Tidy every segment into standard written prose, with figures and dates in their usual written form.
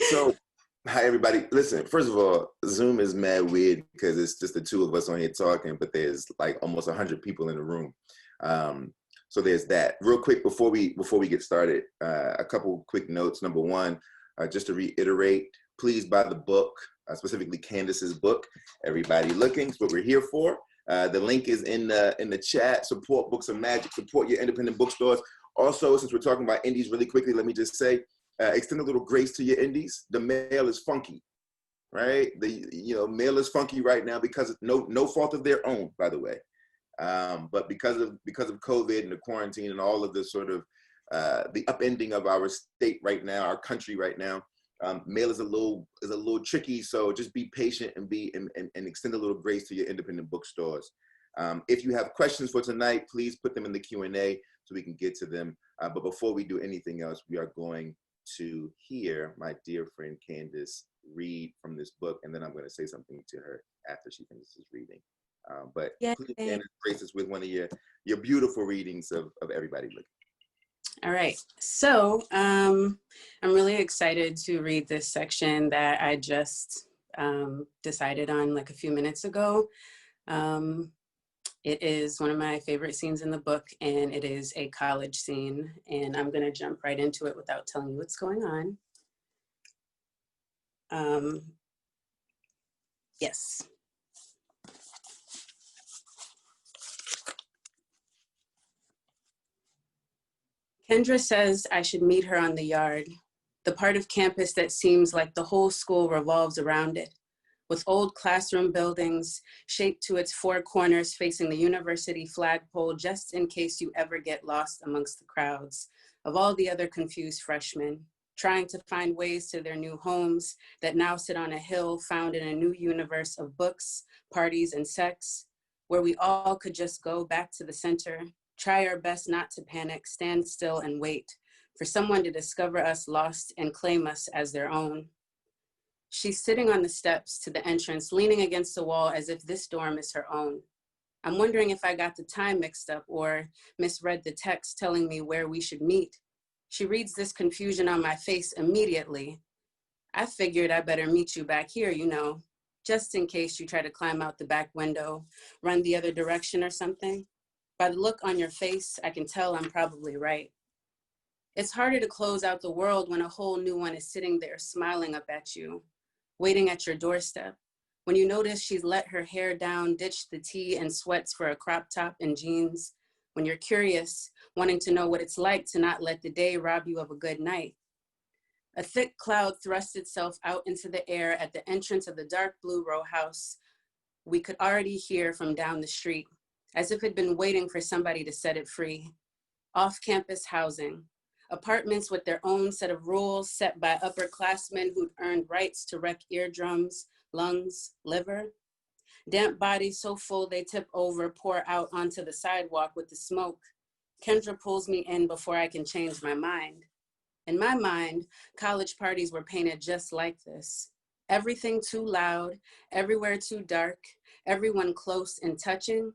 So, hi everybody. Listen, first of all, Zoom is mad weird because it's just the two of us on here talking, but there's like almost 100 people in the room. So there's that. Real quick before we get started, a couple quick notes. Number one, just to reiterate, please buy the book, specifically Candice's book. Everybody Looking is what we're here for. The link is in the chat. Support Books of Magic. Support your independent bookstores. Also, since we're talking about indies really quickly, let me just say, extend a little grace to your indies. The mail is funky, right? The mail is funky right now because of no fault of their own, by the way. But because of COVID and the quarantine and all of the sort of the upending of our state right now, our country right now, mail is a little tricky. So just be patient and extend a little grace to your independent bookstores. If you have questions for tonight, please put them in the Q&A so we can get to them. But before we do anything else, we are going to hear my dear friend Candice read from this book, and then I'm going to say something to her after she finishes reading. But please, Candice, grace us with one of your beautiful readings of Everybody Looking. All right, so I'm really excited to read this section that I just decided on like a few minutes ago. It is one of my favorite scenes in the book, and it is a college scene, and I'm gonna jump right into it without telling you what's going on. Yes. Kendra says I should meet her on the yard, the part of campus that seems like the whole school revolves around it, with old classroom buildings shaped to its four corners facing the university flagpole, just in case you ever get lost amongst the crowds of all the other confused freshmen, trying to find ways to their new homes that now sit on a hill found in a new universe of books, parties, and sex, where we all could just go back to the center, try our best not to panic, stand still and wait for someone to discover us lost and claim us as their own. She's sitting on the steps to the entrance, leaning against the wall as if this dorm is her own. I'm wondering if I got the time mixed up or misread the text telling me where we should meet. She reads this confusion on my face immediately. I figured I better meet you back here, just in case you try to climb out the back window, run the other direction or something. By the look on your face, I can tell I'm probably right. It's harder to close out the world when a whole new one is sitting there smiling up at you, waiting at your doorstep. When you notice she's let her hair down, ditched the tee and sweats for a crop top and jeans. When you're curious, wanting to know what it's like to not let the day rob you of a good night. A thick cloud thrust itself out into the air at the entrance of the dark blue row house we could already hear from down the street, as if it'd been waiting for somebody to set it free. Off-campus housing. Apartments with their own set of rules set by upperclassmen who'd earned rights to wreck eardrums, lungs, liver. Damp bodies so full they tip over, pour out onto the sidewalk with the smoke. Kendra pulls me in before I can change my mind. In my mind, college parties were painted just like this. Everything too loud, everywhere too dark, everyone close and touching.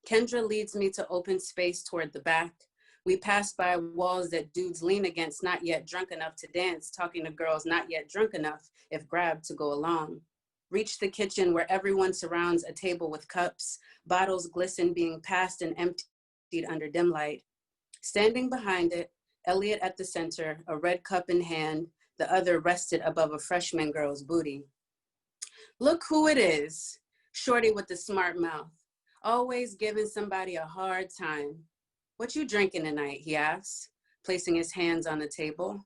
Kendra leads me to open space toward the back. We pass by walls that dudes lean against, not yet drunk enough to dance, talking to girls not yet drunk enough, if grabbed, to go along. Reach the kitchen where everyone surrounds a table with cups, bottles glisten being passed and emptied under dim light. Standing behind it, Elliot at the center, a red cup in hand, the other rested above a freshman girl's booty. Look who it is, shorty with the smart mouth, always giving somebody a hard time. What you drinking tonight, he asks, placing his hands on the table.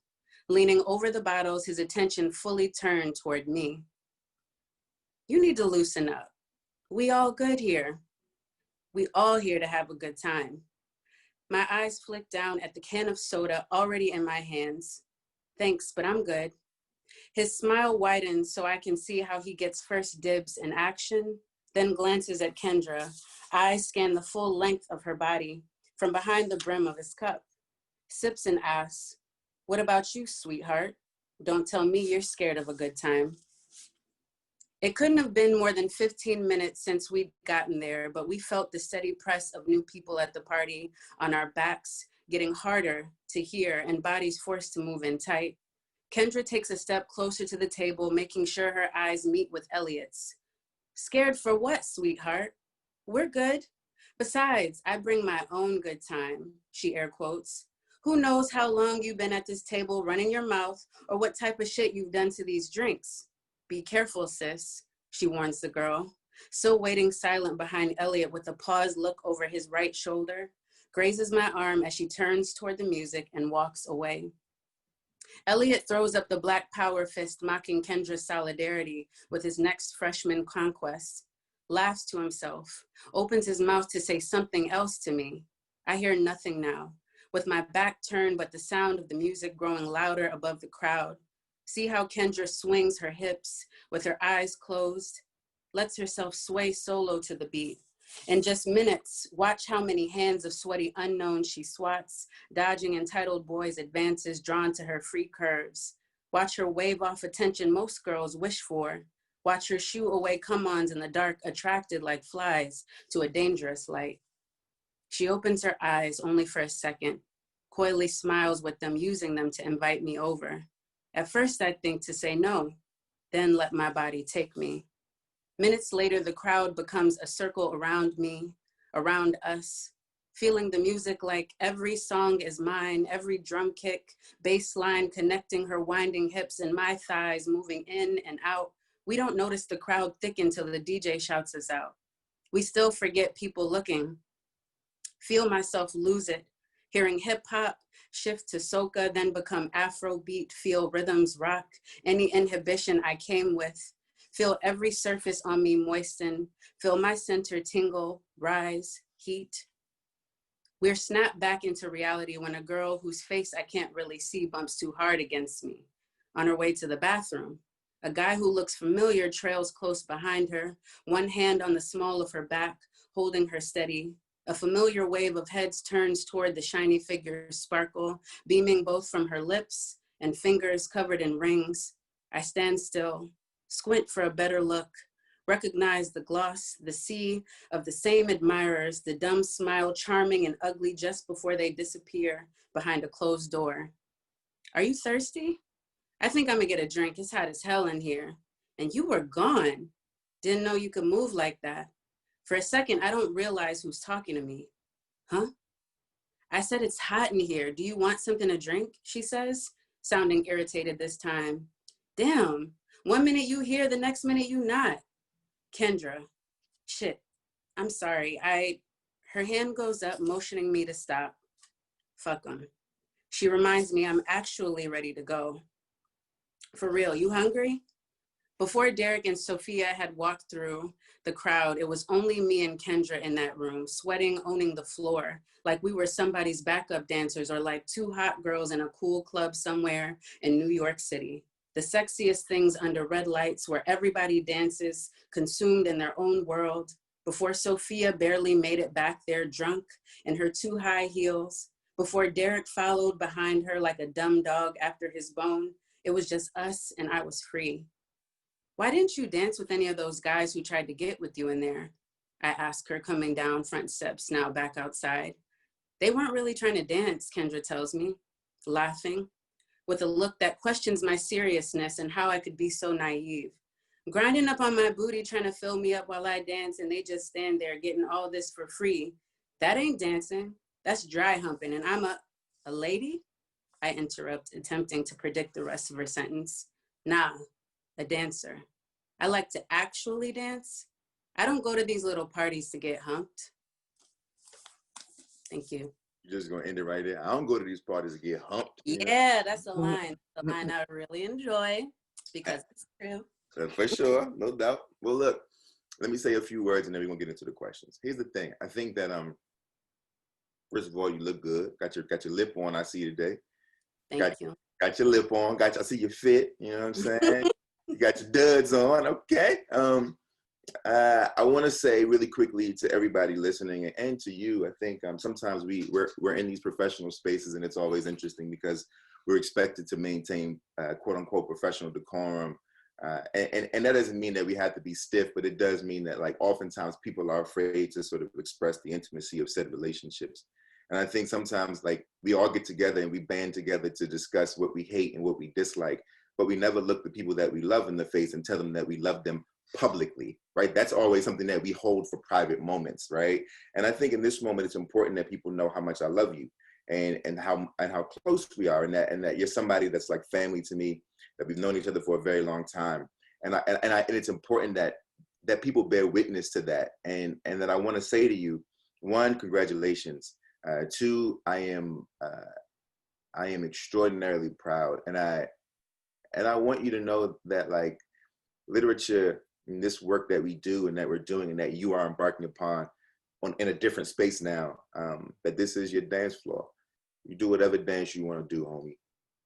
Leaning over the bottles, his attention fully turned toward me. You need to loosen up. We all good here. We all here to have a good time. My eyes flick down at the can of soda already in my hands. Thanks, but I'm good. His smile widens so I can see how he gets first dibs in action, then glances at Kendra. Eyes scan the full length of her body from behind the brim of his cup. Sips and asks, what about you, sweetheart? Don't tell me you're scared of a good time. It couldn't have been more than 15 minutes since we'd gotten there, but we felt the steady press of new people at the party on our backs, getting harder to hear and bodies forced to move in tight. Kendra takes a step closer to the table, making sure her eyes meet with Elliot's. Scared for what, sweetheart? We're good. Besides, I bring my own good time, she air quotes. Who knows how long you've been at this table running your mouth or what type of shit you've done to these drinks. Be careful, sis, she warns the girl, still waiting silent behind Elliot with a paused look over his right shoulder, grazes my arm as she turns toward the music and walks away. Elliot throws up the black power fist, mocking Kendra's solidarity with his next freshman conquest, laughs to himself, opens his mouth to say something else to me. I hear nothing now, with my back turned but the sound of the music growing louder above the crowd. See how Kendra swings her hips with her eyes closed, lets herself sway solo to the beat. In just minutes, watch how many hands of sweaty unknowns she swats, dodging entitled boys' advances drawn to her free curves. Watch her wave off attention most girls wish for. Watch her shoo away come-ons in the dark, attracted like flies to a dangerous light. She opens her eyes only for a second, coyly smiles with them, using them to invite me over. At first, I think to say no, then let my body take me. Minutes later, the crowd becomes a circle around me, around us, feeling the music like every song is mine, every drum kick, bass line connecting her winding hips and my thighs moving in and out. We don't notice the crowd thicken till the DJ shouts us out. We still forget people looking. Feel myself lose it, hearing hip hop shift to soca, then become Afrobeat, feel rhythms rock, any inhibition I came with. Feel every surface on me moisten, feel my center tingle, rise, heat. We're snapped back into reality when a girl whose face I can't really see bumps too hard against me. On her way to the bathroom, a guy who looks familiar trails close behind her, one hand on the small of her back, holding her steady. A familiar wave of heads turns toward the shiny figure's sparkle, beaming both from her lips and fingers covered in rings. I stand still, squint for a better look, recognize the gloss, the sea of the same admirers, the dumb smile, charming and ugly just before they disappear behind a closed door. Are you thirsty? I think I'm gonna get a drink. It's hot as hell in here. And you were gone. Didn't know you could move like that. For a second, I don't realize who's talking to me. Huh? I said, it's hot in here. Do you want something to drink? She says, sounding irritated this time. Damn. 1 minute you here, the next minute you not. Kendra, shit, I'm sorry. Her hand goes up, motioning me to stop. Fuck 'em. She reminds me I'm actually ready to go. For real, you hungry? Before Derek and Sophia had walked through the crowd, it was only me and Kendra in that room, sweating, owning the floor, like we were somebody's backup dancers or like two hot girls in a cool club somewhere in New York City. The sexiest things under red lights where everybody dances, consumed in their own world. Before Sophia barely made it back there drunk in her two high heels. Before Derek followed behind her like a dumb dog after his bone. It was just us and I was free. Why didn't you dance with any of those guys who tried to get with you in there? I asked her, coming down front steps, now back outside. They weren't really trying to dance, Kendra tells me, laughing, with a look that questions my seriousness and how I could be so naive. Grinding up on my booty, trying to fill me up while I dance, and they just stand there getting all this for free. That ain't dancing. That's dry humping, and I'm a lady? I interrupt, attempting to predict the rest of her sentence. Nah, a dancer. I like to actually dance. I don't go to these little parties to get humped. Thank you. You're just gonna end it right there. I don't go to these parties to get humped. Yeah, that's a line. The line I really enjoy because it's true. For sure, no doubt. Well, look, let me say a few words and then we're gonna get into the questions. Here's the thing. I think that first of all, you look good. Got your lip on, I see today. Thank you. Got your lip on, I see your fit, you know what I'm saying? You got your duds on, okay. I want to say really quickly to everybody listening and to you, I think sometimes we're in these professional spaces and it's always interesting because we're expected to maintain quote unquote professional decorum. And that doesn't mean that we have to be stiff, but it does mean that like oftentimes people are afraid to sort of express the intimacy of said relationships. And I think sometimes like we all get together and we band together to discuss what we hate and what we dislike, but we never look the people that we love in the face and tell them that we love them publicly, right? That's always something that we hold for private moments, right? And I think in this moment, it's important that people know how much I love you and how close we are, and that you're somebody that's like family to me, that we've known each other for a very long time. And it's important that people bear witness to that. And that I want to say to you, one, congratulations. Two, I am extraordinarily proud, and I want you to know that like literature and this work that we do and that we're doing and that you are embarking upon in a different space now, that this is your dance floor. You do whatever dance you want to do, homie.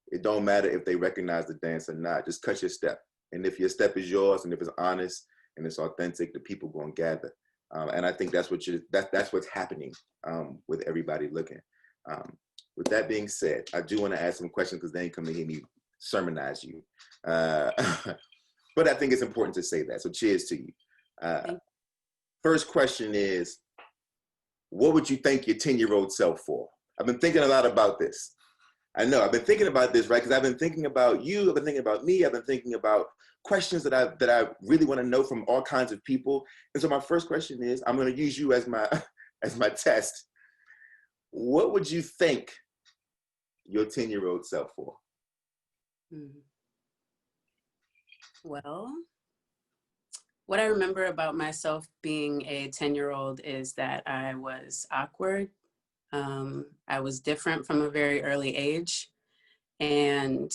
It don't matter if they recognize the dance or not. Just cut your step, and if your step is yours and if it's honest and it's authentic, the people gonna gather. And I think that's what's happening with everybody looking. With that being said, I do want to ask some questions because they ain't come to hear me sermonize you. But I think it's important to say that. So cheers to you. First question is, what would you thank your 10-year-old self for? I've been thinking a lot about this. I know I've been thinking about this, right? Because I've been thinking about you. I've been thinking about me. I've been thinking about questions that I really want to know from all kinds of people. And so my first question is, I'm going to use you as my test. What would you thank your 10-year-old self for? Well, what I remember about myself being a 10-year-old is that I was awkward. I was different from a very early age. And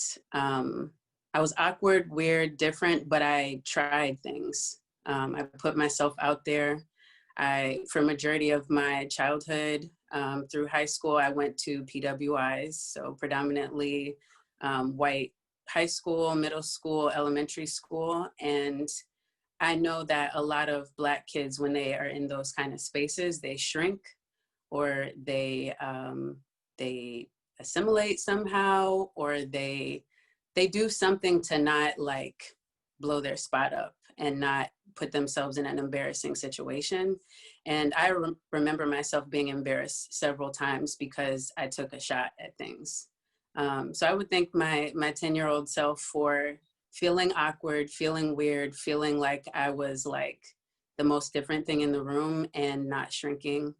I was awkward, weird, different, but I tried things. I put myself out there. For a majority of my childhood, through high school, I went to PWIs, so predominantly white high school, middle school, elementary school. And I know that a lot of Black kids, when they are in those kind of spaces, they shrink or they assimilate somehow, or they do something to not like blow their spot up and not put themselves in an embarrassing situation. And I remember myself being embarrassed several times because I took a shot at things. So I would thank my 10-year-old self for feeling awkward, feeling weird, feeling like I was like the most different thing in the room and not shrinking,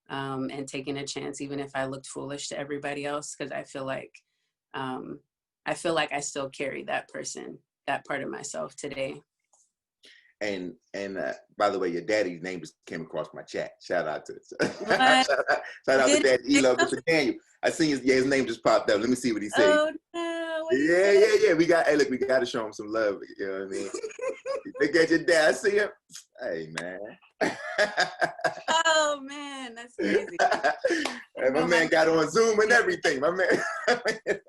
and taking a chance, even if I looked foolish to everybody else, because I feel like I still carry that part of myself today. And by the way, your daddy's name just came across my chat. Shout out to shout out to Daddy Iloh, Mr. Daniel. I seen his name just popped up. Let me see what he said. Oh no! Yeah. We got to show him some love. You know what I mean? Look at your dad. I see him. Hey man. Oh man, that's crazy. Hey, my man got on Zoom and everything. My man.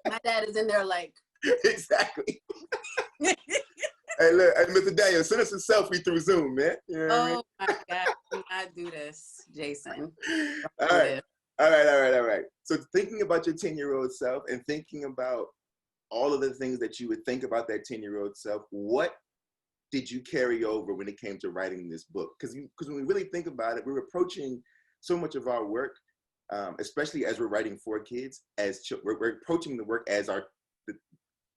My dad is in there like. Exactly. Hey, look, Mr. Daniel, send us a selfie through Zoom, man. You know my God, do not do this, Jason. All right. So thinking about your 10-year-old self and thinking about all of the things that you would think about that 10-year-old self, what did you carry over when it came to writing this book? Because when we really think about it, we're approaching so much of our work, especially as we're writing for kids, we're approaching the work as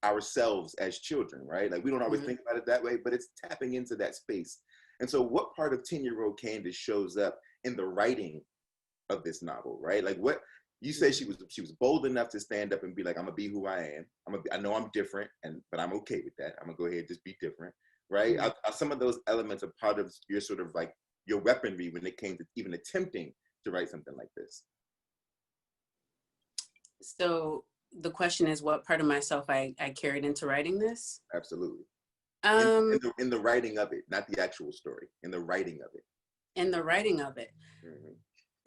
ourselves as children, right? Like we don't always think about it that way, but it's tapping into that space. And so what part of 10-year-old Candice shows up in the writing of this novel, right? Like what you say she was bold enough to stand up and be like, I'm gonna be who I am. I know I'm different, but I'm okay with that. I'm gonna go ahead and just be different, right? Are some of those elements a part of your sort of like your weaponry when it came to even attempting to write something like this? So the question is, what part of myself I carried into writing this? Absolutely. In the writing of it, not the actual story, in the writing of it. In the writing of it. Mm-hmm.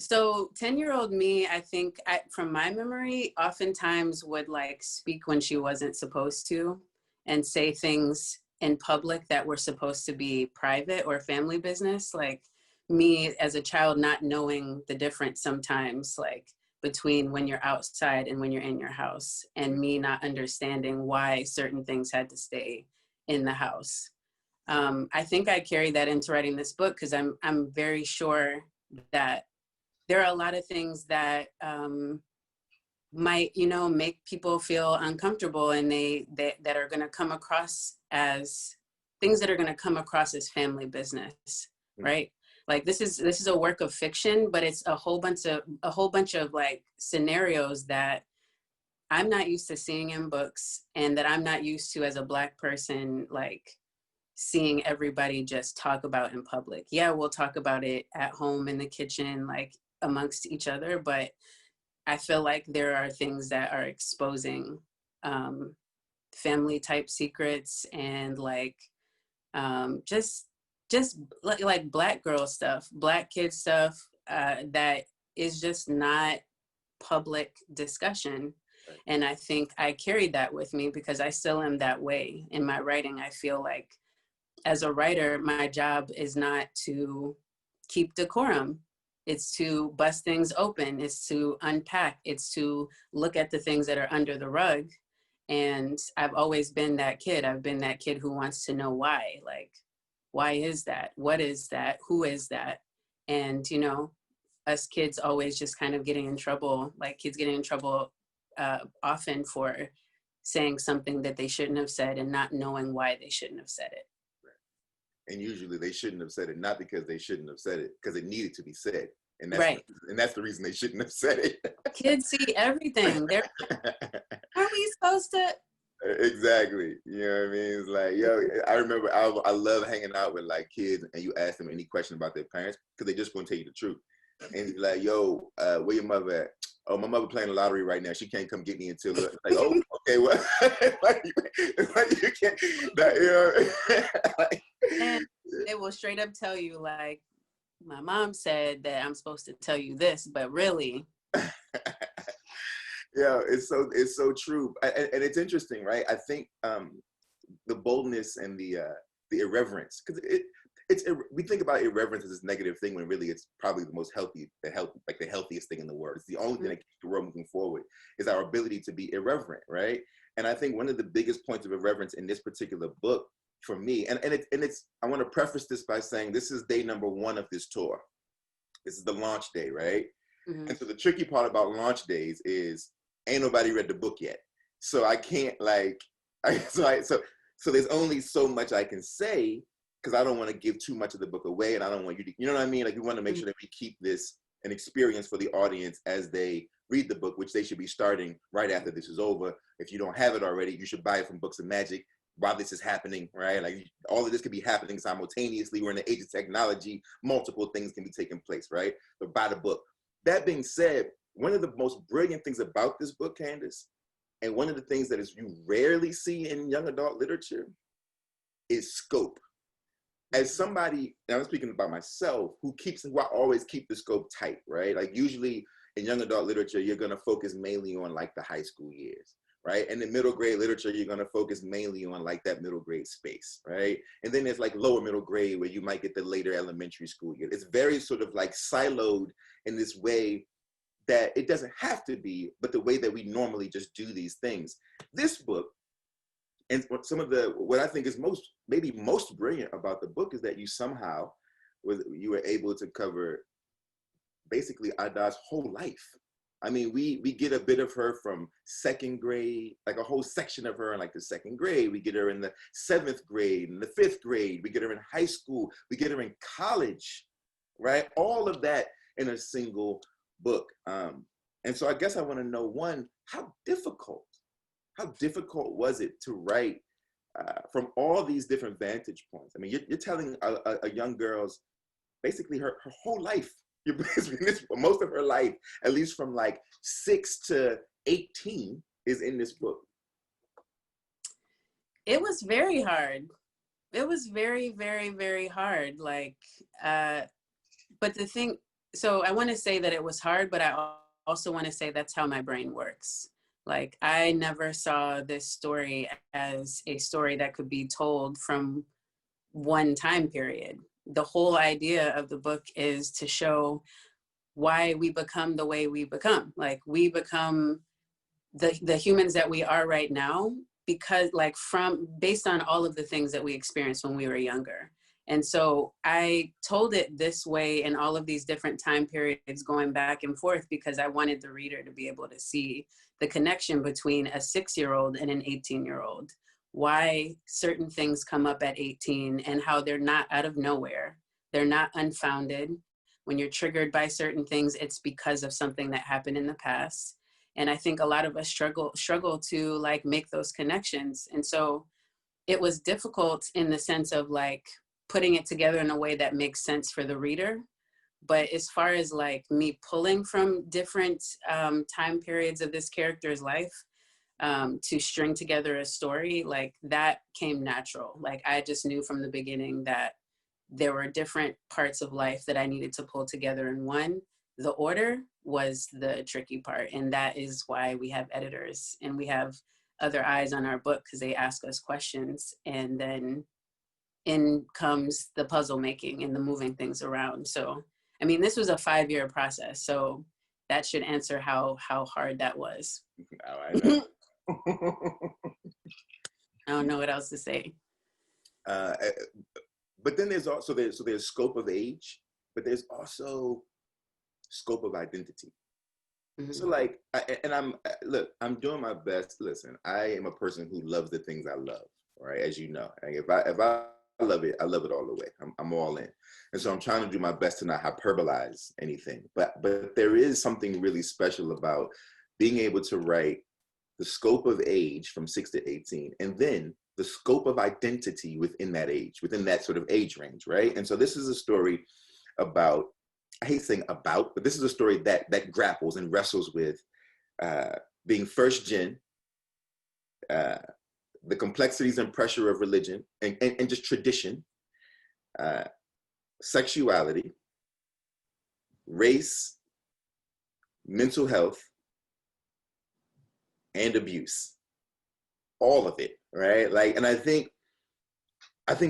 So 10-year-old me, I think from my memory, oftentimes would like speak when she wasn't supposed to and say things in public that were supposed to be private or family business. Like me as a child, not knowing the difference sometimes, like between when you're outside and when you're in your house, and me not understanding why certain things had to stay in the house. I think I carried that into writing this book because I'm very sure that there are a lot of things that might, you know, make people feel uncomfortable, and that are going to come across as things that are going to come across as family business, right? Like this is a work of fiction, but it's a whole bunch of like scenarios that I'm not used to seeing in books, and that I'm not used to as a Black person, like seeing everybody just talk about in public. Yeah, we'll talk about it at home in the kitchen, like amongst each other, but I feel like there are things that are exposing family type secrets, and like just like Black girl stuff, Black kid stuff that is just not public discussion. And I think I carried that with me because I still am that way in my writing. I feel like as a writer, my job is not to keep decorum. It's to bust things open. It's to unpack. It's to look at the things that are under the rug. And I've always been that kid. I've been that kid who wants to know why. Like, why is that? What is that? Who is that? And, you know, us kids always just kind of getting in trouble, like kids getting in trouble often for saying something that they shouldn't have said and not knowing why they shouldn't have said it. And usually they shouldn't have said it, not because they shouldn't have said it, because it needed to be said. And that's right. And that's the reason they shouldn't have said it. Kids see everything. Are we supposed to? Exactly. You know what I mean? It's like, yo, I remember I love hanging out with like kids, and you ask them any question about their parents because they just gonna tell you the truth. And you're like, yo, where your mother at? Oh, my mother playing the lottery right now. She can't come get me until like, oh, okay, well, like, you can't, that, you know. Like, and they will straight up tell you like, my mom said that I'm supposed to tell you this, but really. Yeah, it's so true, and it's interesting, right? I think the boldness and the irreverence, because we think about irreverence as this negative thing when really it's probably the healthiest thing in the world. It's the only thing that keeps the world moving forward is our ability to be irreverent, right? And I think one of the biggest points of irreverence in this particular book for me, and it's I want to preface this by saying this is day number 1 of this tour. This is the launch day, right? Mm-hmm. And so the tricky part about launch days is ain't nobody read the book yet, so I can't so there's only so much I can say, because I don't want to give too much of the book away, and I don't want you to, you know what I mean? Like, we want to make sure that we keep this an experience for the audience as they read the book, which they should be starting right after this is over. If you don't have it already, you should buy it from Books of Magic while this is happening, right? Like, all of this could be happening simultaneously. We're in the age of technology. Multiple things can be taking place, right? But buy the book. That being said, one of the most brilliant things about this book, Candice, and one of the things that is you rarely see in young adult literature, is scope. As somebody, and I'm speaking about myself, who I always keep the scope tight, right? Like, usually in young adult literature, you're gonna focus mainly on like the high school years, right? And in middle grade literature, you're gonna focus mainly on like that middle grade space, right? And then there's like lower middle grade where you might get the later elementary school year. It's very sort of like siloed in this way that it doesn't have to be, but the way that we normally just do these things. This book, and what I think is maybe most brilliant about the book is that you were able to cover basically Ada's whole life. I mean, we get a bit of her from 2nd grade, like a whole section of her in like the 2nd grade. We get her in the 7th grade, in the 5th grade. We get her in high school. We get her in college, right? All of that in a single book. And so I guess I want to know, one, how difficult was it to write from all these different vantage points? I mean, you're telling a young girl's basically her whole life. Most of her life, at least from like 6 to 18, is in this book. It was very hard. It was very, very, very hard. Like, but the thing, so I want to say that it was hard, but I also want to say that's how my brain works. Like, I never saw this story as a story that could be told from one time period. The whole idea of the book is to show why we become the way we become. Like, we become the humans that we are right now because, like, based on all of the things that we experienced when we were younger. And so I told it this way in all of these different time periods going back and forth because I wanted the reader to be able to see the connection between a 6-year-old and an 18-year-old, why certain things come up at 18 and how they're not out of nowhere. They're not unfounded. When you're triggered by certain things, it's because of something that happened in the past. And I think a lot of us struggle to like make those connections. And so it was difficult in the sense of like putting it together in a way that makes sense for the reader. But as far as like me pulling from different time periods of this character's life to string together a story, like that came natural. Like I just knew from the beginning that there were different parts of life that I needed to pull together in one. The order was the tricky part. And that is why we have editors and we have other eyes on our book, because they ask us questions, and then in comes the puzzle making and the moving things around. So, I mean, this was a 5-year process. So that should answer how hard that was. I don't know what else to say. But then there's also, there's scope of age, but there's also scope of identity. Mm-hmm. So like, I'm doing my best. Listen, I am a person who loves the things I love, right? As you know, like if I love it, I love it all the way. I'm all in. And so I'm trying to do my best to not hyperbolize anything. But there is something really special about being able to write the scope of age from 6 to 18, and then the scope of identity within that age, within that sort of age range, right? And so this is a story about, I hate saying about, but this is a story that grapples and wrestles with being first gen, the complexities and pressure of religion and just tradition, sexuality, race, mental health, and abuse. All of it, right? Like, and I think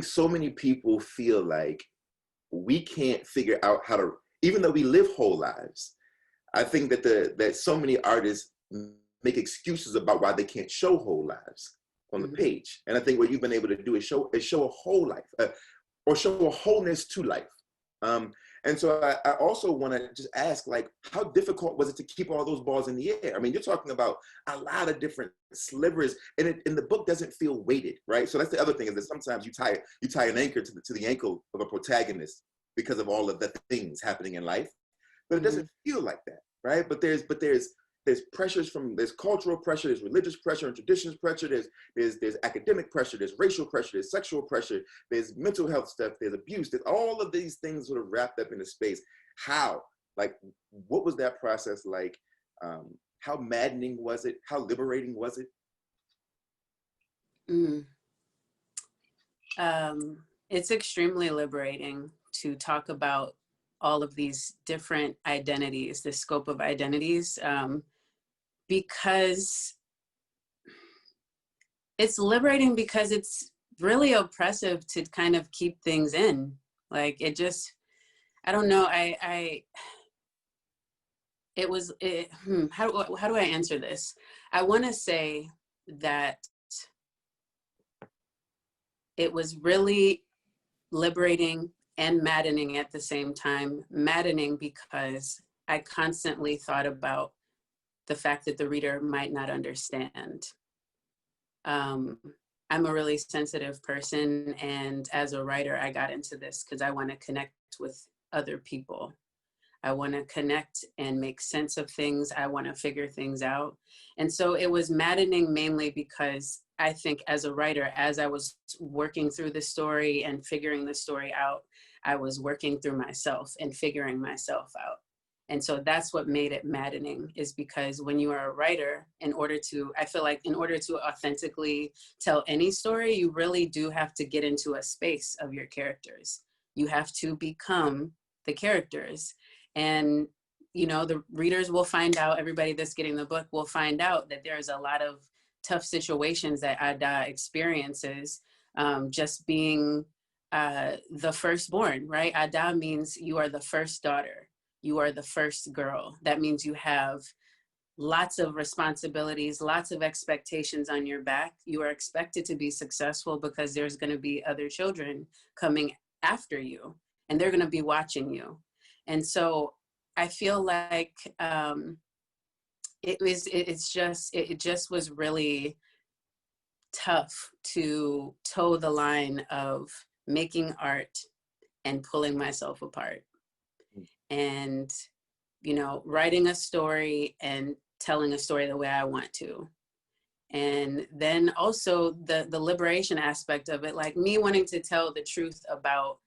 so many people feel like we can't figure out how to, even though we live whole lives, I think that so many artists make excuses about why they can't show whole lives on the page. And I think what you've been able to do is show a whole life, or show a wholeness to life. And so I also want to just ask, like, how difficult was it to keep all those balls in the air? I mean, you're talking about a lot of different slivers, and the book doesn't feel weighted, right? So that's the other thing, is that sometimes you tie an anchor to the ankle of a protagonist because of all of the things happening in life, but it doesn't feel like that, right? But there's pressures there's cultural pressure, there's religious pressure and traditions pressure, there's academic pressure, there's racial pressure, there's sexual pressure, there's mental health stuff, there's abuse, there's all of these things sort of wrapped up in a space. What was that process like? How maddening was it? How liberating was it? It's extremely liberating to talk about all of these different identities, the scope of identities, because it's liberating, because it's really oppressive to kind of keep things in. Like, it just, I don't know, how do I answer this? I want to say that it was really liberating and maddening at the same time. Maddening because I constantly thought about the fact that the reader might not understand. I'm a really sensitive person, and as a writer, I got into this because I want to connect with other people. I want to connect and make sense of things. I want to figure things out. And so it was maddening mainly because I think as a writer, as I was working through the story and figuring the story out, I was working through myself and figuring myself out. And so that's what made it maddening, is because when you are a writer, I feel like in order to authentically tell any story, you really do have to get into a space of your characters. You have to become the characters. And, you know, the readers will find out, everybody that's getting the book will find out that there's a lot of tough situations that Ada experiences, just being the firstborn, right? Ada means you are the first daughter. You are the first girl. That means you have lots of responsibilities, lots of expectations on your back. You are expected to be successful because there's going to be other children coming after you, and they're going to be watching you. And so I feel like it just was really tough to toe the line of making art and pulling myself apart, and, you know, writing a story and telling a story the way I want to. And then also the liberation aspect of it, like me wanting to tell the truth about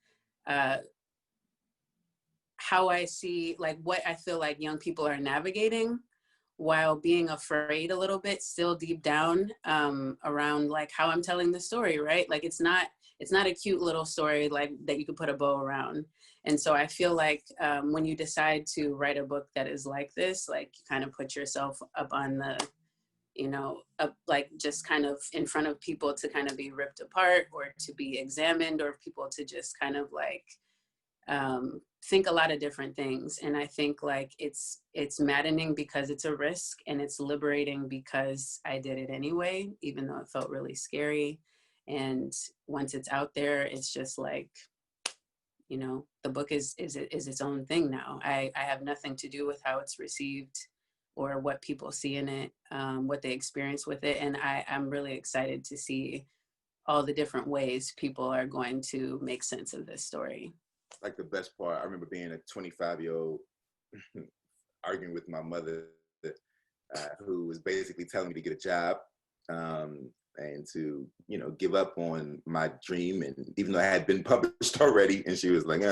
how I see, like what I feel like young people are navigating, while being afraid a little bit still deep down, around like how I'm telling the story, right? Like it's not a cute little story like that you could put a bow around. And so I feel like when you decide to write a book that is like this, like you kind of put yourself up on the, you know, like just kind of in front of people to kind of be ripped apart or to be examined, or people to just kind of like think a lot of different things. And I think like it's maddening because it's a risk, and it's liberating because I did it anyway, even though it felt really scary. And once it's out there, it's just like, you know, the book is its own thing now. I have nothing to do with how it's received or what people see in it, what they experience with it. And I'm really excited to see all the different ways people are going to make sense of this story. Like the best part, I remember being a 25-year-old arguing with my mother, who was basically telling me to get a job, and to, you know, give up on my dream. And even though I had been published already, and she was like,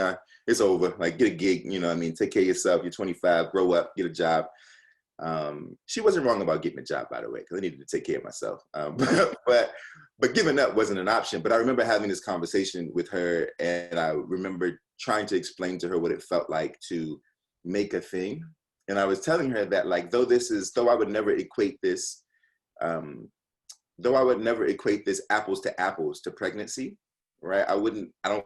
it's over, like get a gig, you know what I mean? Take care of yourself, you're 25, grow up, get a job. She wasn't wrong about getting a job, by the way, because I needed to take care of myself. But giving up wasn't an option. But I remember having this conversation with her, and I remember trying to explain to her what it felt like to make a thing. And I was telling her that, like, though I would never equate this, apples to apples to pregnancy, right?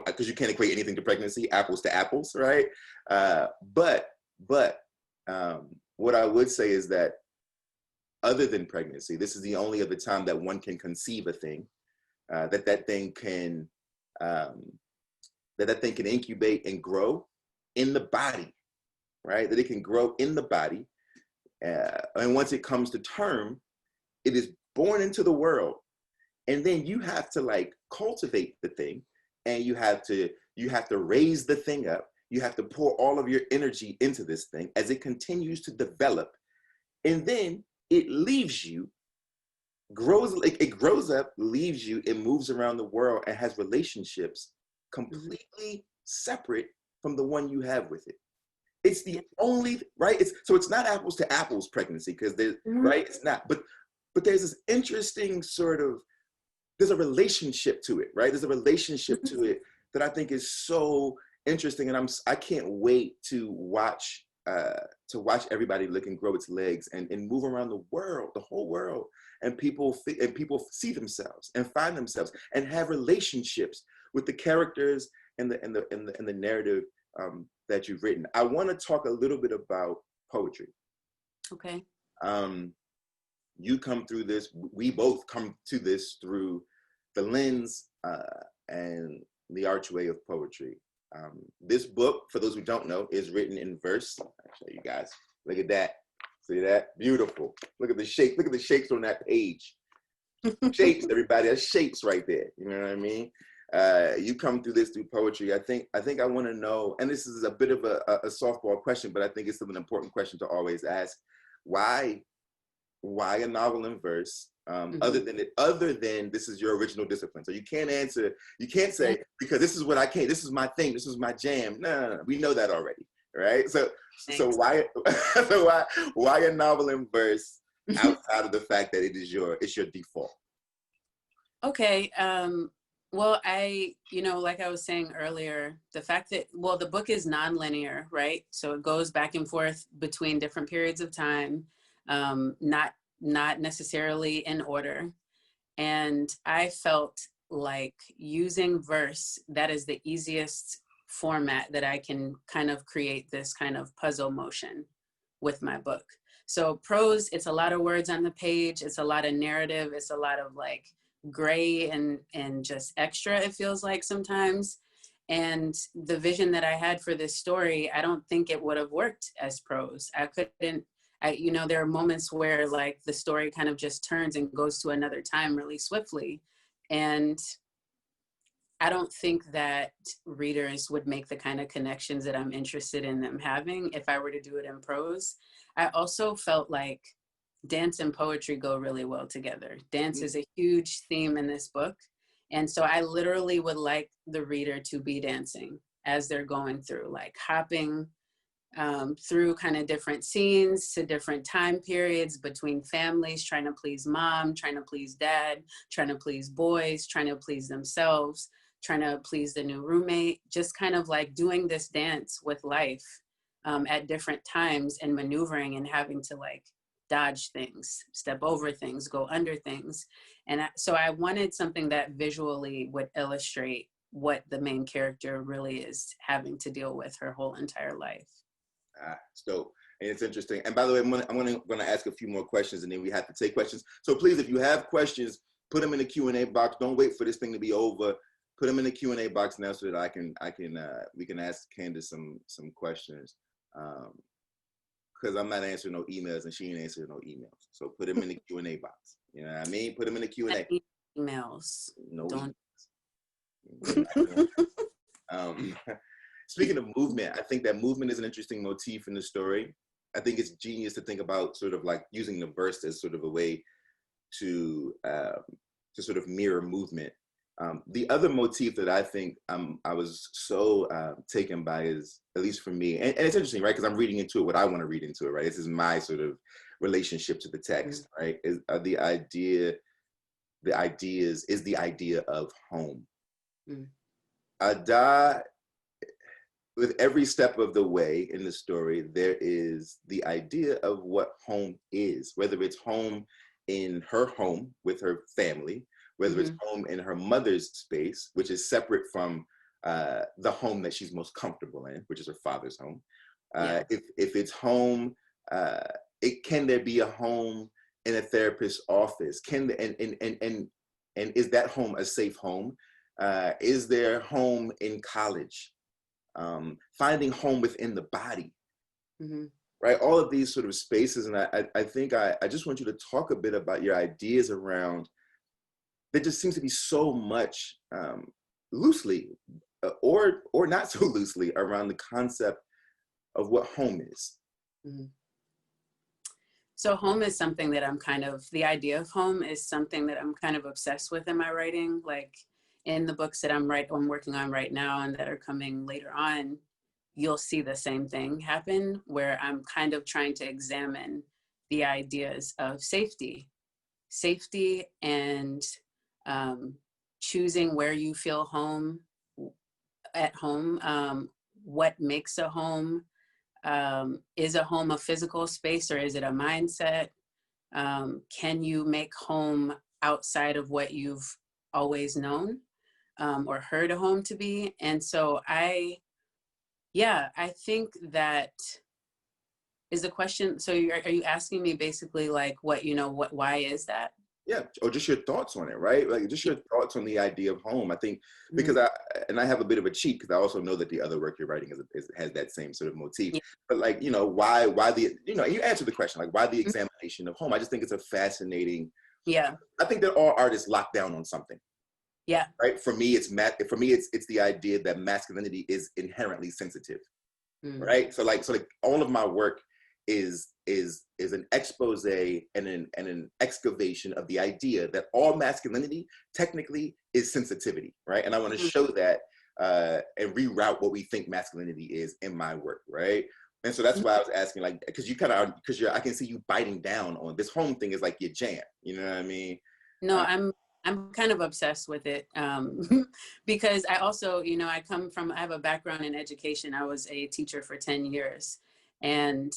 Because you can't equate anything to pregnancy, apples to apples, right? But what I would say is that other than pregnancy, this is the only other time that one can conceive a thing, that thing can incubate and grow in the body, right? That it can grow in the body. And once it comes to term, it is born into the world. And then you have to like cultivate the thing, and you have to raise the thing up. You have to pour all of your energy into this thing as it continues to develop. And then it leaves you, it grows up, leaves you, it moves around the world and has relationships completely separate from the one you have with it. It's the only, right? It's not apples to apples pregnancy, because there's, right? It's not, but there's this interesting there's a relationship to it, right? There's a relationship to it that I think is so interesting, and I can't wait to watch everybody look and grow its legs and move around the world, the whole world, and people see themselves and find themselves and have relationships with the characters and the narrative that you've written. I want to talk a little bit about poetry. Okay. You come through this. We both come to this through the lens and the archway of poetry. This book, for those who don't know, is written in verse. I'll show you guys. Look at that. See that? Beautiful. Look at the shape. Look at the shapes on that page. Shapes, everybody. That's shapes right there. You know what I mean? You come through this through poetry. I think I want to know, and this is a bit of a softball question, but I think it's still an important question to always ask. Why a novel in verse? Other than this is your original discipline. So you can't say, because this is what I can't, this is my thing, this is my jam. No. We know that already, right? So why a novel in verse outside of the fact that it's your default? Okay. Well, like I was saying earlier, the fact that, the book is nonlinear, right? So it goes back and forth between different periods of time, not necessarily in order. And I felt like using verse, that is the easiest format that I can kind of create this kind of puzzle motion with my book. So prose, it's a lot of words on the page. It's a lot of narrative. It's a lot of like gray and just extra, it feels like sometimes. And the vision that I had for this story, I don't think it would have worked as prose. There are moments where like the story kind of just turns and goes to another time really swiftly. And I don't think that readers would make the kind of connections that I'm interested in them having if I were to do it in prose. I also felt like dance and poetry go really well together. Dance is a huge theme in this book. And so I literally would like the reader to be dancing as they're going through, like hopping through kind of different scenes to different time periods between families, trying to please mom, trying to please dad, trying to please boys, trying to please themselves, trying to please the new roommate, just kind of like doing this dance with life at different times and maneuvering and having to like dodge things, step over things, go under things. And so I wanted something that visually would illustrate what the main character really is having to deal with her whole entire life. It's dope. And it's interesting. And by the way, I'm going to ask a few more questions and then we have to take questions. So please, if you have questions, put them in the Q&A box. Don't wait for this thing to be over. Put them in the Q&A box now so that we can ask Candice some questions. Because I'm not answering no emails and she ain't answering no emails. So put them in the Q&A box. You know what I mean? Put them in the Q&A. Emails. No Don't. Emails. Speaking of movement, I think that movement is an interesting motif in the story. I think it's genius to think about sort of like using the verse as sort of a way to sort of mirror movement. The other motif that I think I was so taken by is, at least for me, and it's interesting, right? Because I'm reading into it what I want to read into it, right? This is my sort of relationship to the text, right? Is the idea of home. Ada, with every step of the way in the story, there is the idea of what home is, whether it's home in her home with her family, whether it's home in her mother's space, which is separate from the home that she's most comfortable in, which is her father's home. If it's home, can there be a home in a therapist's office? And is that home a safe home? Is there home in college? Finding home within the body, right? All of these sort of spaces. And I think I just want you to talk a bit about your ideas around, there just seems to be so much loosely or not so loosely around the concept of what home is. So home is something that the idea of home is something that I'm kind of obsessed with in my writing. Like in the books that I'm working on right now and that are coming later on, you'll see the same thing happen where I'm kind of trying to examine the ideas of safety and choosing where you feel home at home. What makes a home? Is a home a physical space or is it a mindset? Can you make home outside of what you've always known or heard a home to be? And so I think that is the question. So are you asking me basically like why is that? Yeah, or just your thoughts on it, right? Like just your thoughts on the idea of home. I think because I have a bit of a cheat because I also know that the other work you're writing has that same sort of motif. Yeah. But like, why the, you answer the question, like why the examination of home? I just think it's a fascinating. Yeah. I think that all artists lock down on something. Yeah. Right. For me, it's the idea that masculinity is inherently sensitive. Right. So like all of my work is an expose and an excavation of the idea that all masculinity technically is sensitivity, right? And I want to show that and reroute what we think masculinity is in my work, right? And so that's why I was asking, like, because I can see you biting down on this home thing is like your jam, you know what I mean? No, I'm kind of obsessed with it because I also, I have a background in education. I was a teacher for 10 years, and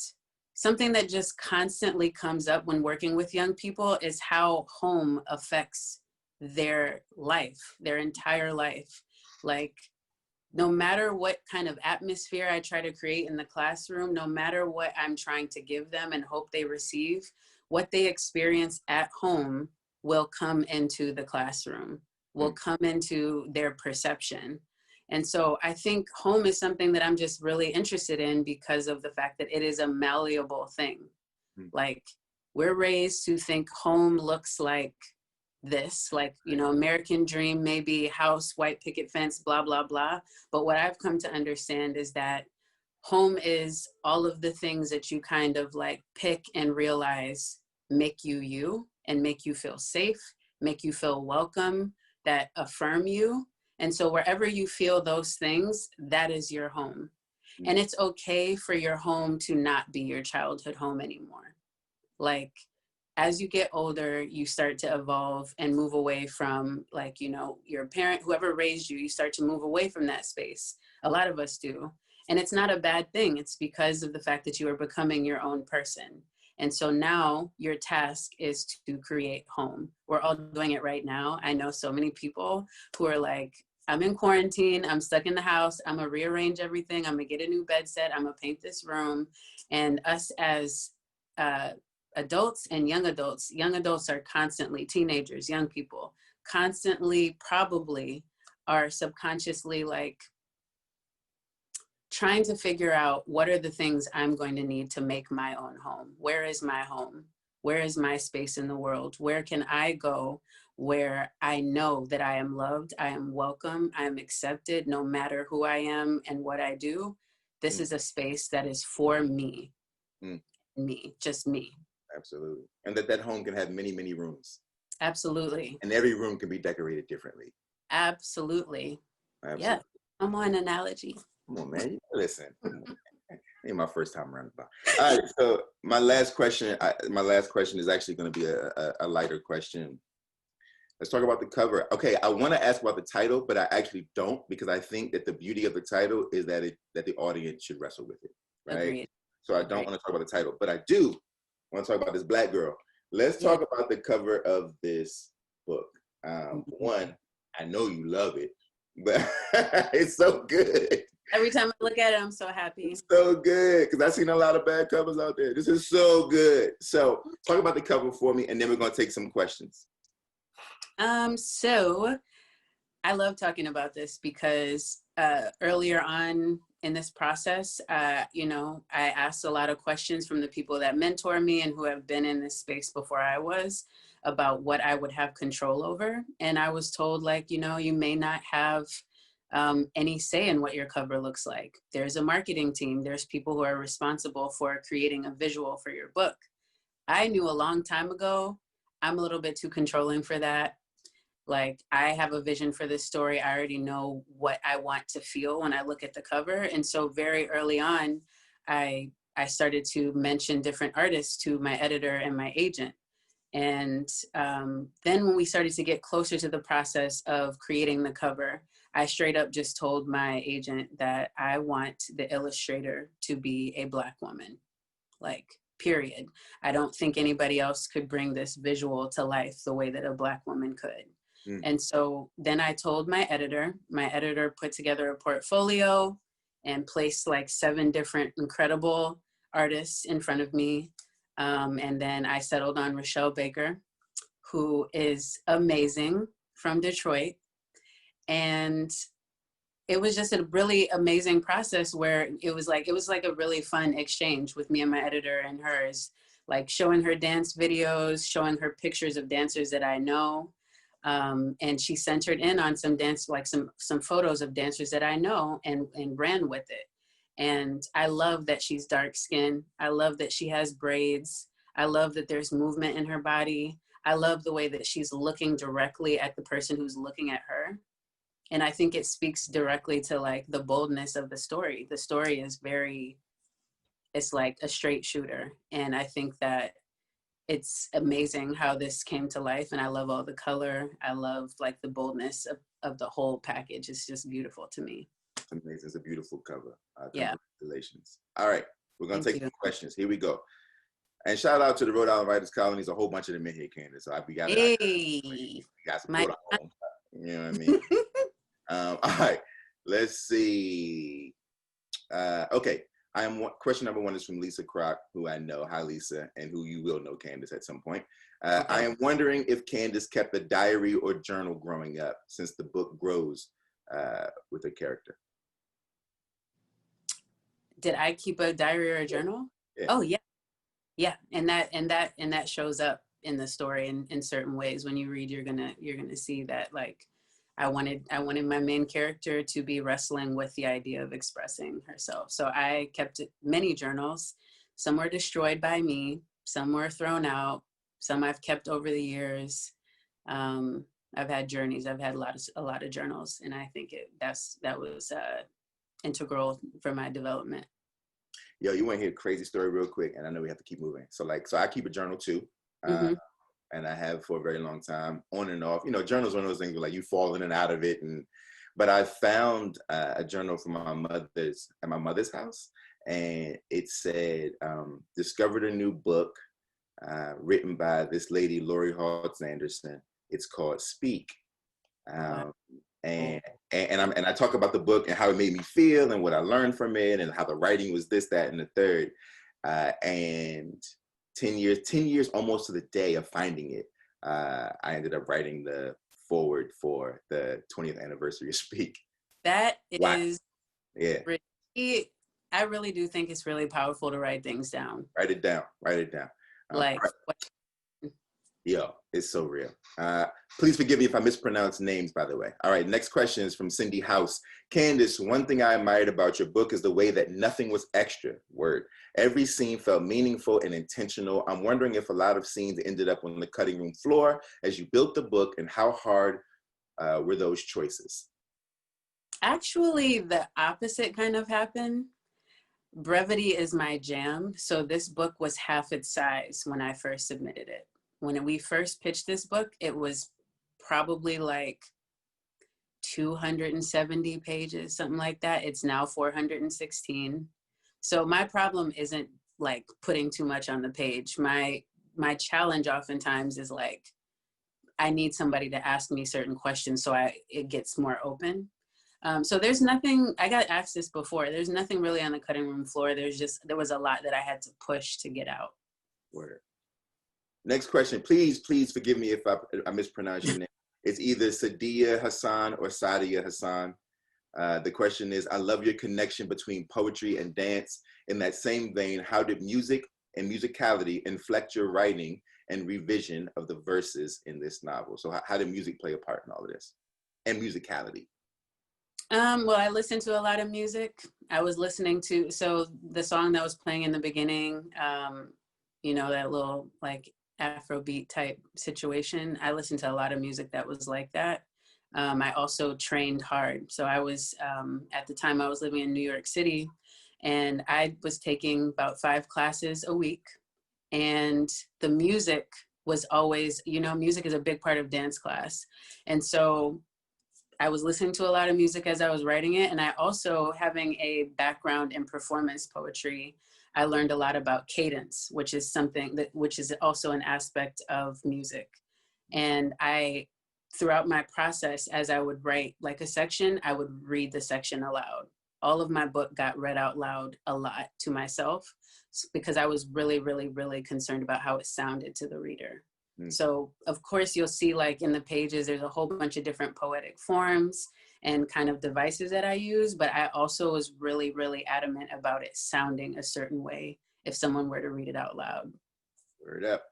something that just constantly comes up when working with young people is how home affects their life, their entire life. Like, no matter what kind of atmosphere I try to create in the classroom, no matter what I'm trying to give them and hope they receive, what they experience at home will come into the classroom, will come into their perception. And so I think home is something that I'm just really interested in because of the fact that it is a malleable thing. Like, we're raised to think home looks like this, like, you know, American dream, maybe house, white picket fence, blah, blah, blah. But what I've come to understand is that home is all of the things that you kind of like pick and realize make you you and make you feel safe, make you feel welcome, that affirm you. And so wherever you feel those things, that is your home. And it's okay for your home to not be your childhood home anymore. Like, as you get older, you start to evolve and move away from, like, you know, your parent, whoever raised you, you start to move away from that space. A lot of us do. And it's not a bad thing. It's because of the fact that you are becoming your own person. And so now your task is to create home. We're all doing it right now. I know so many people who are like, I'm in quarantine, I'm stuck in the house, I'm gonna rearrange everything, I'm gonna get a new bed set, I'm gonna paint this room. And us as adults and young adults are constantly, teenagers, young people, constantly probably are subconsciously like trying to figure out what are the things I'm going to need to make my own home. Where is my home? Where is my space in the world? Where can I go where I know that I am loved, I am welcome, I am accepted, no matter who I am and what I do? This is a space that is for me, me, just me. Absolutely. And that home can have many, many rooms. Absolutely. And every room can be decorated differently. Absolutely. Absolutely. Yeah. Come on, analogy. Come on, man. Listen. Ain't my first time around the block. All right. So my last question is actually going to be a lighter question. Let's talk about the cover. Okay, I want to ask about the title, but I actually don't, because I think that the beauty of the title is that the audience should wrestle with it, right? Agreed. So I don't want to talk about the title, but I do want to talk about this Black girl. Let's talk about the cover of this book. One, I know you love it, but it's so good. Every time I look at it, I'm so happy. It's so good, because I've seen a lot of bad covers out there. This is so good. So talk about the cover for me, and then we're going to take some questions. So I love talking about this because earlier on in this process, you know, I asked a lot of questions from the people that mentor me and who have been in this space before I was, about what I would have control over. And I was told, like, you know, you may not have any say in what your cover looks like. There's a marketing team. There's people who are responsible for creating a visual for your book. I knew a long time ago, I'm a little bit too controlling for that. Like, I have a vision for this story. I already know what I want to feel when I look at the cover. And so very early on, I started to mention different artists to my editor and my agent. And then when we started to get closer to the process of creating the cover, I straight up just told my agent that I want the illustrator to be a Black woman, like, period. I don't think anybody else could bring this visual to life the way that a Black woman could. And so then I told my editor put together a portfolio and placed like 7 different incredible artists in front of me. And then I settled on Rochelle Baker, who is amazing, from Detroit. And it was just a really amazing process where it was like a really fun exchange with me and my editor and hers, like showing her dance videos, showing her pictures of dancers that I know. And she centered in on some dance, like some photos of dancers that I know, and ran with it. And I love that she's dark skinned. I love that she has braids. I love that there's movement in her body. I love the way that she's looking directly at the person who's looking at her. And I think it speaks directly to like the boldness of the story. The story is it's like a straight shooter. And I think that it's amazing how this came to life, and I love all the color. I love like the boldness of the whole package. It's just beautiful to me. It's amazing. It's a beautiful cover. Yeah. Congratulations. All right, we're gonna take some questions. Here we go. And shout out to the Rhode Island Writers Colonies. A whole bunch of them in here, Candice. So we got support at home. You know what I mean? All right, let's see. Okay. Question number 1 is from Lisa Crock, who I know. Hi, Lisa, and who you will know, Candice, at some point. Okay. I am wondering if Candice kept a diary or journal growing up, since the book grows with a character? Did I keep a diary or a journal? Yeah. Oh yeah. Yeah. And that shows up in the story in certain ways. When you read, you're gonna see that, like, I wanted my main character to be wrestling with the idea of expressing herself. So I kept many journals. Some were destroyed by me, some were thrown out, some I've kept over the years. I've had journeys, I've had a lot of journals, and I think that was integral for my development. Yo, you want to hear a crazy story real quick? And I know we have to keep moving. So I keep a journal too. Mm-hmm. And I have for a very long time, on and off. You know, journals are one of those things where, like, you fall in and out of it. But I found a journal from my mother's house, and it said, discovered a new book written by this lady, Lori Haltz Anderson. It's called Speak. Wow. And I talk about the book and how it made me feel and what I learned from it and how the writing was this, that, and the third. And 10 years almost to the day of finding it, I ended up writing the forward for the 20th anniversary of Speak. That is, yeah. I really do think it's really powerful to write things down. Write it down. Like, yo, it's so real. Please forgive me if I mispronounce names, by the way. All right, next question is from Cindy House. Candice, one thing I admired about your book is the way that nothing was extra. Word. Every scene felt meaningful and intentional. I'm wondering if a lot of scenes ended up on the cutting room floor as you built the book, and how hard were those choices? Actually, the opposite kind of happened. Brevity is my jam. So this book was half its size when I first submitted it. When we first pitched this book, it was probably like 270 pages, something like that. It's now 416. So my problem isn't like putting too much on the page. My challenge oftentimes is like, I need somebody to ask me certain questions so it gets more open. So there's nothing, I got asked this before, there's nothing really on the cutting room floor. There was a lot that I had to push to get out. Word. Next question, please forgive me if I mispronounce your name. It's either Sadia Hassan or Sadia Hassan. The question is, I love your connection between poetry and dance. In that same vein, how did music and musicality inflect your writing and revision of the verses in this novel? So how did music play a part in all of this? And musicality. Well, I listened to a lot of music. I was listening to, so the song that was playing in the beginning, you know, that little like Afrobeat type situation. I listened to a lot of music that was like that. I also trained hard. So I was, at the time I was living in New York City, and I was taking about 5 classes a week. And the music was always, you know, music is a big part of dance class. And so I was listening to a lot of music as I was writing it. And I also, having a background in performance poetry, I learned a lot about cadence, which is also an aspect of music. And throughout my process, as I would write like a section, I would read the section aloud. All of my book got read out loud a lot to myself because I was really, really, really concerned about how it sounded to the reader. So of course you'll see, like, in the pages, there's a whole bunch of different poetic forms and kind of devices that I use, but I also was really, really adamant about it sounding a certain way if someone were to read it out loud. Word up.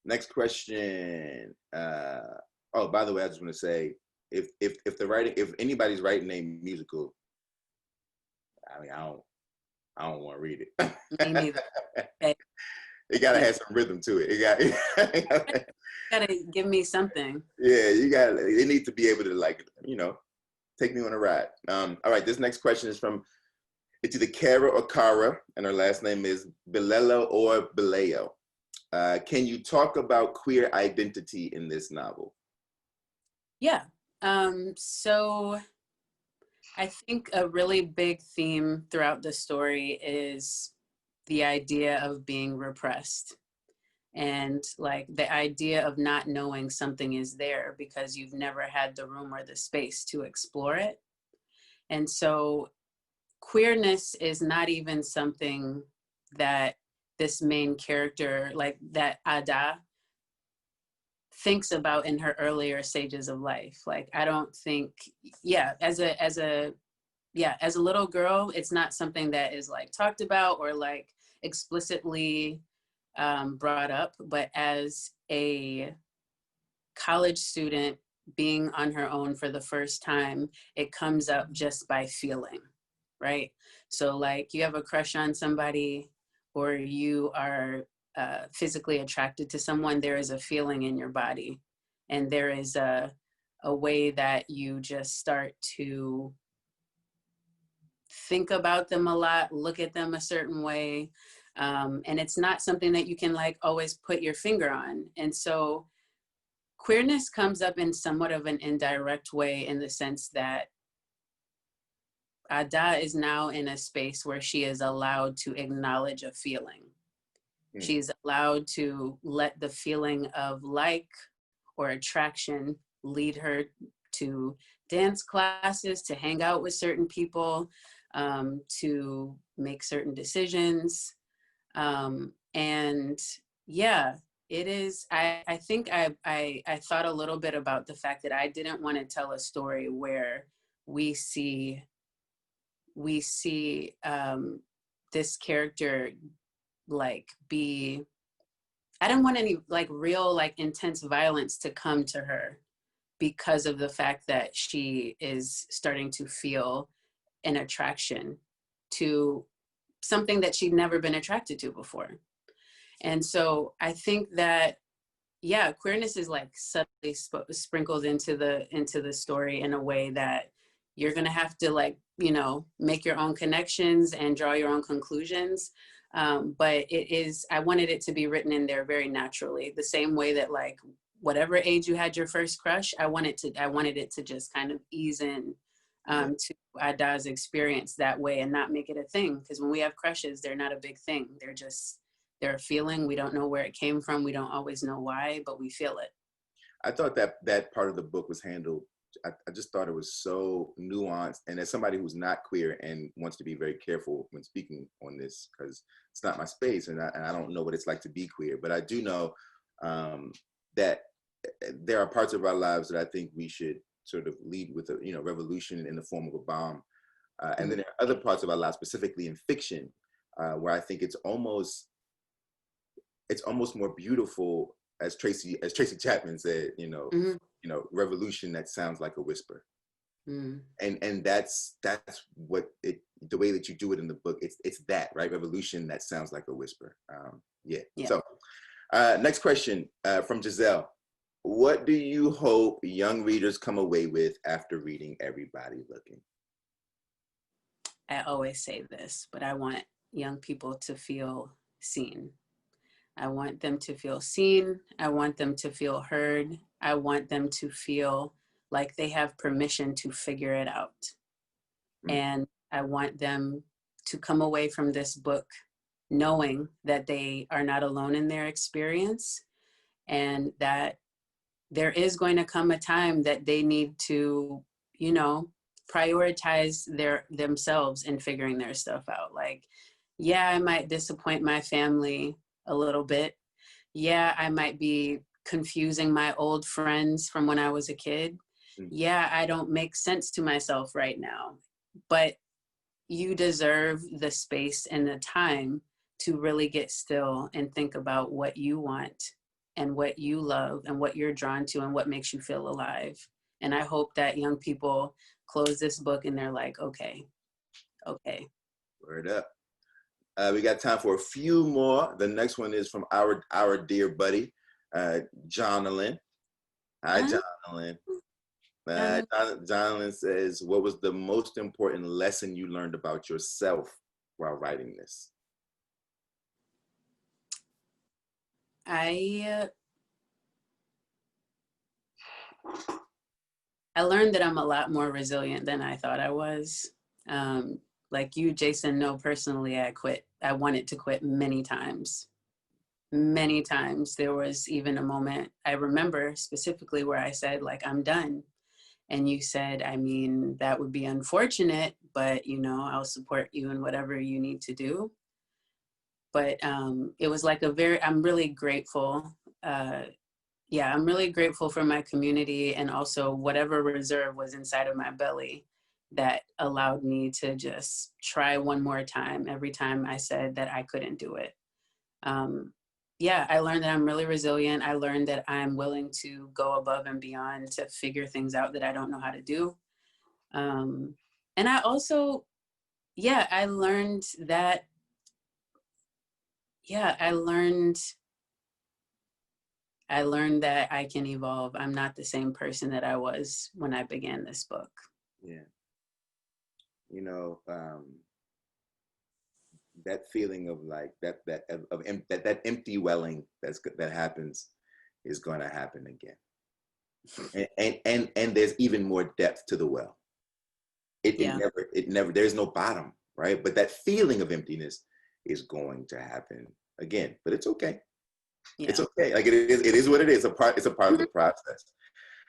Next question. Oh, by the way, I just want to say, if anybody's writing a musical, I mean, I don't want to read it. Me neither. Okay. It gotta have some rhythm to it. It gotta give me something. Yeah, it needs to be able to, like, you know, take me on a ride. All right, this next question is from, it's either Kara or Kara, and her last name is Bilelo or Bileo. Can you talk about queer identity in this novel? Yeah. So I think a really big theme throughout the story is the idea of being repressed, and like the idea of not knowing something is there because you've never had the room or the space to explore it. And so queerness is not even something that this main character, like that Ada, thinks about in her earlier stages of life. Like, I don't think, yeah, as a little girl, it's not something that is like talked about or like explicitly brought up, but as a college student being on her own for the first time, it comes up just by feeling, right? So like you have a crush on somebody or you are physically attracted to someone, there is a feeling in your body, and there is a way that you just start to think about them a lot, look at them a certain way. And it's not something that you can like always put your finger on. And so queerness comes up in somewhat of an indirect way, in the sense that Ada is now in a space where she is allowed to acknowledge a feeling. She's allowed to let the feeling of like or attraction lead her to dance classes, to hang out with certain people, to make certain decisions. And yeah, it is, I think I thought a little bit about the fact that I didn't want to tell a story where we see this character like be, I didn't want any like real like intense violence to come to her because of the fact that she is starting to feel an attraction to something that she'd never been attracted to before. And so I think that, yeah, queerness is like subtly sprinkled into the story in a way that you're gonna have to like, you know, make your own connections and draw your own conclusions. But it is, I wanted it to be written in there very naturally, the same way that like whatever age you had your first crush, I wanted it to just kind of ease in to Ada's experience that way and not make it a thing. Because when we have crushes, they're not a big thing. They're a feeling. We don't know where it came from. We don't always know why, but we feel it. I thought that part of the book was handled. I just thought it was so nuanced. And as somebody who's not queer and wants to be very careful when speaking on this, because it's not my space and I don't know what it's like to be queer, but I do know that there are parts of our lives that I think we should sort of lead with a, you know, revolution in the form of a bomb. And then there are other parts of our lives, specifically in fiction, where I think it's almost more beautiful, as Tracy Chapman said, you know, revolution that sounds like a whisper. And that's what the way that you do it in the book, it's that, right? Revolution that sounds like a whisper. Yeah. So next question from Giselle. What do you hope young readers come away with after reading Everybody Looking? I always say this, but I want young people to feel seen. I want them to feel seen. I want them to feel heard. I want them to feel like they have permission to figure it out. And I want them to come away from this book knowing that they are not alone in their experience, and that there is going to come a time that they need to, you know, prioritize themselves in figuring their stuff out. Like, yeah, I might disappoint my family a little bit. Yeah, I might be confusing my old friends from when I was a kid. Yeah, I don't make sense to myself right now. But you deserve the space and the time to really get still and think about what you want and what you love and what you're drawn to and what makes you feel alive. And I hope that young people close this book and they're like, okay. Word up. We got time for a few more. The next one is from our dear buddy, Jonalyn. Hi, Jonalyn. Jonalyn says, what was the most important lesson you learned about yourself while writing this? I learned that I'm a lot more resilient than I thought I was. Like you, Jason, know personally, I wanted to quit many times. Many times. There was even a moment I remember specifically where I said, like, I'm done. And you said, I mean, that would be unfortunate, but, you know, I'll support you in whatever you need to do. But it was like I'm really grateful, yeah, I'm really grateful for my community and also whatever reserve was inside of my belly that allowed me to just try one more time every time I said that I couldn't do it. Yeah, I learned that I'm really resilient. I learned that I'm willing to go above and beyond to figure things out that I don't know how to do. And I also, yeah, I learned that, yeah, I learned that I can evolve. I'm not the same person that I was when I began this book. Yeah. You know, that feeling of like that empty welling that happens is going to happen again. And there's even more depth to the well. Yeah. It never, there's no bottom, right? But that feeling of emptiness is going to happen again, but it's okay. Yeah. It's okay. Like it is what it is. It's a part of the process.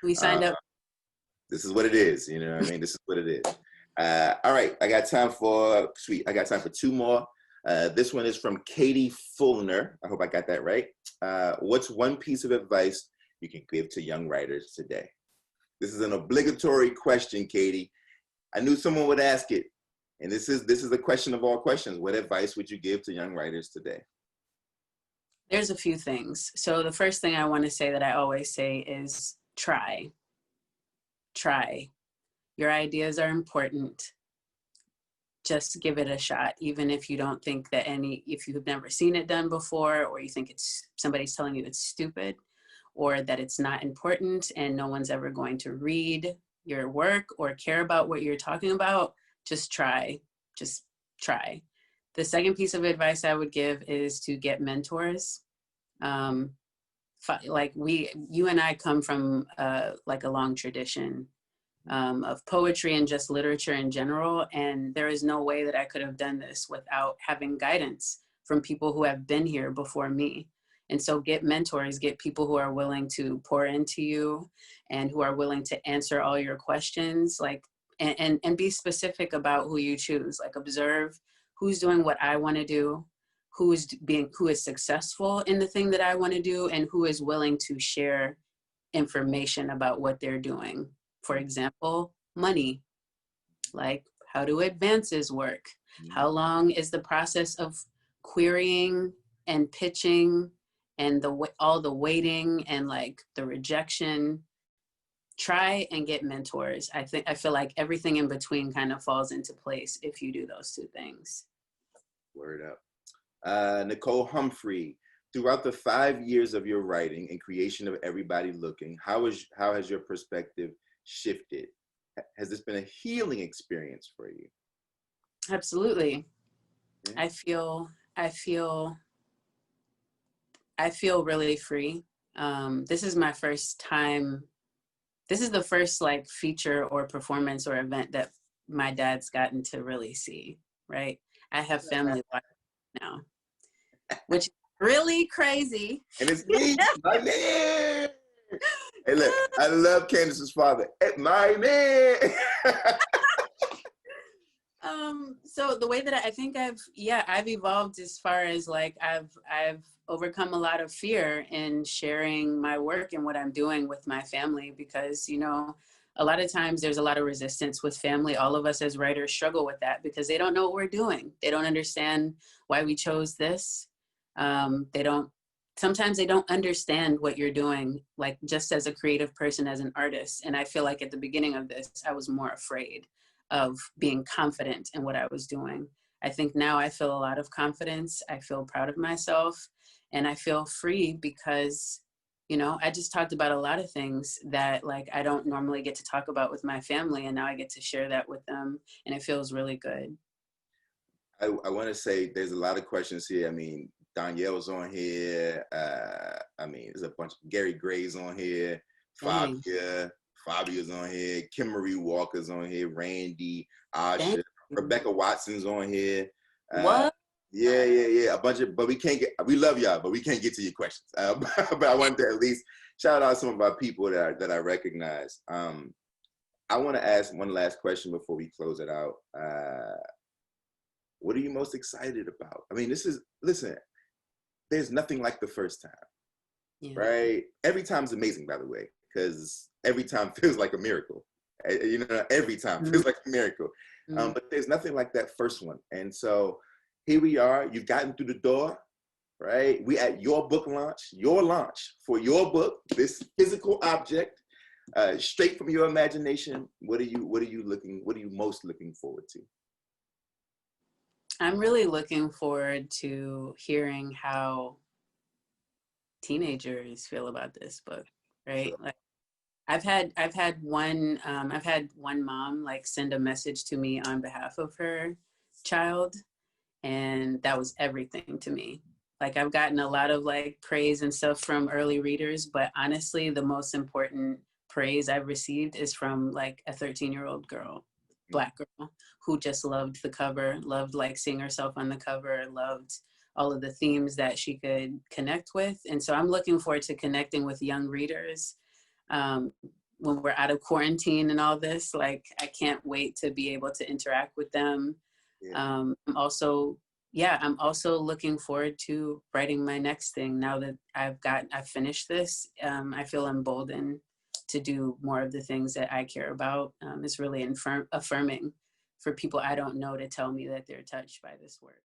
We signed up. This is what it is. You know what I mean? This is what it is. All right. I got time for two more. This one is from Katie Fulner. I hope I got that right. What's one piece of advice you can give to young writers today? This is an obligatory question, Katie. I knew someone would ask it. And this is the question of all questions. What advice would you give to young writers today? There's a few things. So the first thing I want to say that I always say is try. Try. Your ideas are important. Just give it a shot, even if you don't think that if you've never seen it done before, or you think somebody's telling you it's stupid, or that it's not important and no one's ever going to read your work or care about what you're talking about. Just try. The second piece of advice I would give is to get mentors. Like you and I come from like a long tradition of poetry and just literature in general. And there is no way that I could have done this without having guidance from people who have been here before me. And so get mentors, get people who are willing to pour into you and who are willing to answer all your questions, like, and be specific about who you choose. Like observe who's doing what I want to do, who is successful in the thing that I want to do, and who is willing to share information about what they're doing. For example, money. Like, how do advances work? How long is the process of querying and pitching and all the waiting and like the rejection? Try and get mentors. I feel like everything in between kind of falls into place if you do those two things. Word up. Nicole Humphrey, throughout the 5 years of your writing and creation of Everybody Looking, how has your perspective shifted? Has this been a healing experience for you? Absolutely. Yeah. I feel really free. This is my first time. This is the first like feature or performance or event that my dad's gotten to really see, right? I have family now, which is really crazy. And it's me, my man. Hey, look, I love Candice's father. My man. So the way that I think I've evolved as far as like I've overcome a lot of fear in sharing my work and what I'm doing with my family, because, you know, a lot of times there's a lot of resistance with family. All of us as writers struggle with that because they don't know what we're doing. They don't understand why we chose this. Sometimes they don't understand what you're doing, like just as a creative person, as an artist. And I feel like at the beginning of this, I was more afraid of being confident in what I was doing. I think now I feel a lot of confidence. I feel proud of myself and I feel free because, you know, I just talked about a lot of things that like I don't normally get to talk about with my family, and now I get to share that with them, and it feels really good. I want to say there's a lot of questions here. I mean, Danielle's on here. I mean, there's a bunch of Gary Gray's on here. Fabia's on here. Kim Marie Walker's on here. Randy, Asha, Rebecca Watson's on here. What? Yeah. A bunch of, but we love y'all, but we can't get to your questions. But I wanted to at least shout out some of our people that I recognize. I want to ask one last question before we close it out. What are you most excited about? I mean, listen, there's nothing like the first time. Yeah. right? Every time's amazing, by the way, because every time feels like a miracle. You know, every time Mm-hmm. feels like a miracle. Mm-hmm. But there's nothing like that first one. And so here we are. You've gotten through the door, right? We at your book launch, your launch for your book, this physical object, straight from your imagination. What are you most looking forward to? I'm really looking forward to hearing how teenagers feel about this book, right? Sure. Like I've had one mom like send a message to me on behalf of her child, and that was everything to me. Like I've gotten a lot of like praise and stuff from early readers, but honestly the most important praise I've received is from like a 13-year-old girl, Black girl, who just loved the cover, loved like seeing herself on the cover, loved all of the themes that she could connect with. And so I'm looking forward to connecting with young readers um, when we're out of quarantine and all this. Like I can't wait to be able to interact with them. Yeah. I'm also, yeah, I'm also looking forward to writing my next thing. Now that I've finished this, I feel emboldened to do more of the things that I care about. It's really affirming for people I don't know to tell me that they're touched by this work.